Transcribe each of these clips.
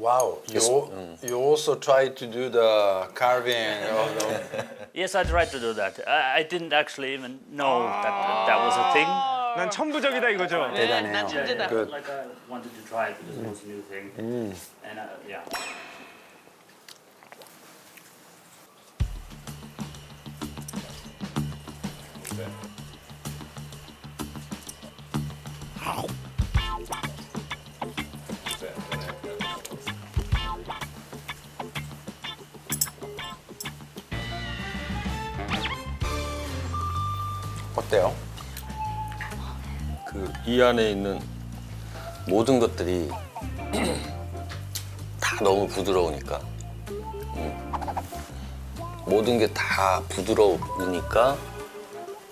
Wow, you also tried to do the carving of the... Yes, I tried to do that. I didn't actually even know that was a thing. 난 천부적이다 이거죠. 대단해요. 난 천재다. Good. Like I wanted to try it because it was a new thing. And yeah. 어때요? 그 이 안에 있는 모든 것들이 다 너무 부드러우니까 모든 게 다 부드러우니까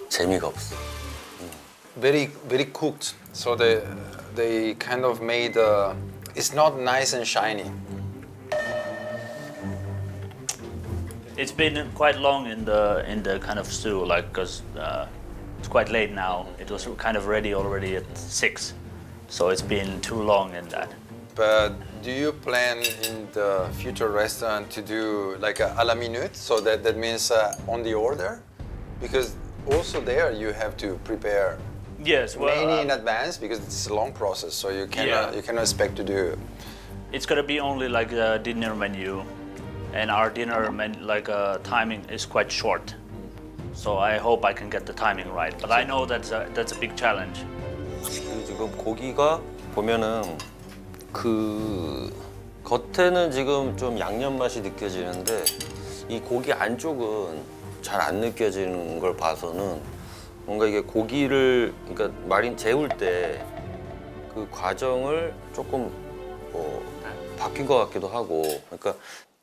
재미가 없어. Very cooked. So they kind of made it's not nice and shiny. It's been quite long in the kind of stew, like because it's quite late now. It was kind of ready already at 6, so it's been too long in that. But do you plan in the future restaurant to do like a la minute? So that means on the order? Because also there you have to prepare Yes, well, many in advance because it's a long process. So you cannot expect to do. it's gonna be only like a dinner menu, and our dinner timing is quite short. So I hope I can get the timing right. But I know that's a big challenge. 지금 고기가 보면은 그 겉에는 지금 좀 양념 맛이 느껴지는데 이 고기 안쪽은 잘 안 느껴지는 걸 봐서는 뭔가 이게 고기를 그러니까 마린 재울 때 그 과정을 조금 바뀐 것 같기도 하고 그러니까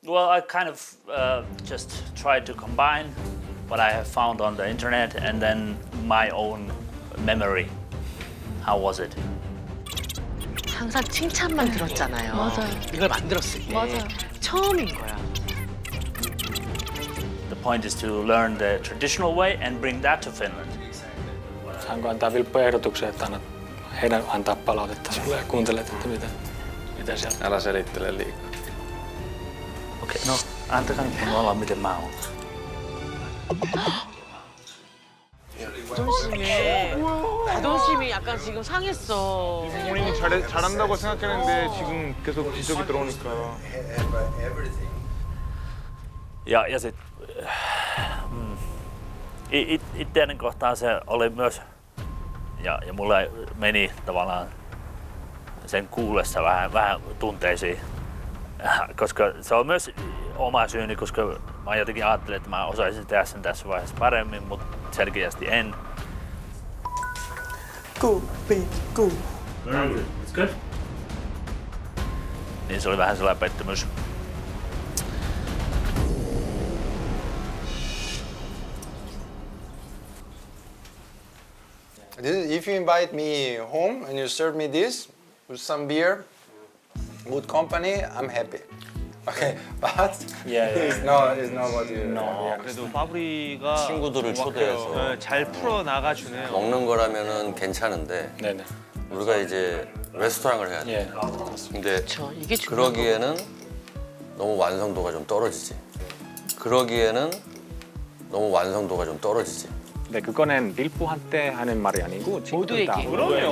Well, I kind of just tried to combine what I have found on the internet and then my own memory. How was it? 항상 칭찬만 들었잖아요. 맞아요. 이걸 만들었을 때 맞아요. 처음인 거야. The point is to learn the traditional way and bring that to Finland. Saanko antaa Vilppu ehdotuksen, että annat heidän antaa palautetta sulle ja kuuntelet, että mitä sieltä... Älä selittele liikaa. Okei, no antakaa nyt mun olla miten mä oon. 자존심이 약간 지금 상했어. 부모님이 잘한다고 생각했는데 지금 계속 지적이 들어오니까. Ja sit itteinen kohtaan se oli myös, ja mulle meni tavallaan sen kuullessa vähän tunteisiin, koska se on myös oma syyni, koska mä jotenkin ajattelin, että mä osaisin tehdä sen tässä vaiheessa paremmin, mutta selkeästi en. Go, baby, go. It's good. Niin se oli vähän sellainen pettymys. If you invite me home and you serve me this with some beer, good company, I'm happy. Okay, but it's not what you. 그래도 파브리가 친구들을 초대해서 잘 풀어 나가주네요. 먹는 거라면은 괜찮은데 네네. 우리가 이제 레스토랑을 해야 돼. 예. 근데 그렇죠. 이게 중요한 그러기에는 너무 완성도가 좀 떨어지지. 그러기에는 너무 완성도가 좀 떨어지지. 근데 그거는 빌프한테 하는 말이 아니고 친구들 다 얘기해. 그럼요.